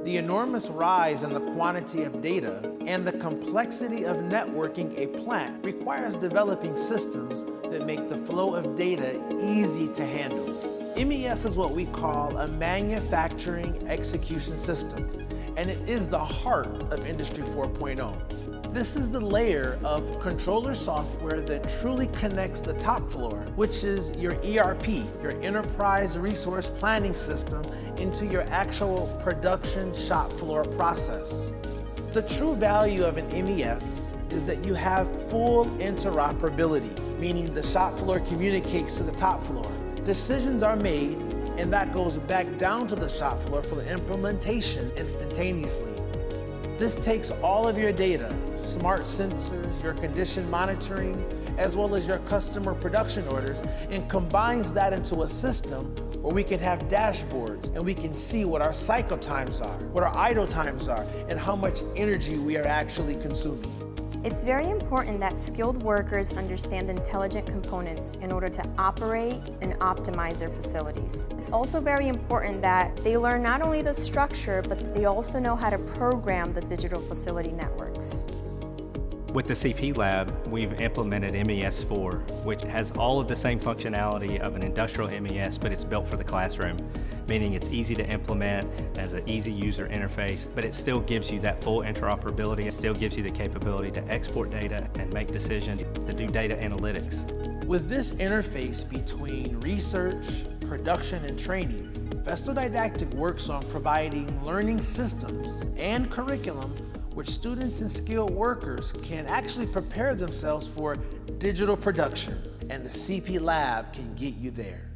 The enormous rise in the quantity of data and the complexity of networking a plant requires developing systems that make the flow of data easy to handle. MES is what we call a manufacturing execution system, and it is the heart of Industry 4.0. This is the layer of controller software that truly connects the top floor, which is your ERP, your Enterprise Resource Planning System, into your actual production shop floor process. The true value of an MES is that you have full interoperability, meaning the shop floor communicates to the top floor. Decisions are made, and that goes back down to the shop floor for the implementation instantaneously. This takes all of your data, smart sensors, your condition monitoring, as well as your customer production orders, and combines that into a system where we can have dashboards and we can see what our cycle times are, what our idle times are, and how much energy we are actually consuming. It's very important that skilled workers understand intelligent components in order to operate and optimize their facilities. It's also very important that they learn not only the structure, but they also know how to program the digital facility networks. With the CP Lab, we've implemented MES4, which has all of the same functionality of an industrial MES, but it's built for the classroom, meaning it's easy to implement, has an easy user interface, but it still gives you that full interoperability. It still gives you the capability to export data and make decisions, to do data analytics. With this interface between research, production, and training, Festo Didactic works on providing learning systems and curriculum which students and skilled workers can actually prepare themselves for digital production, and the CP Lab can get you there.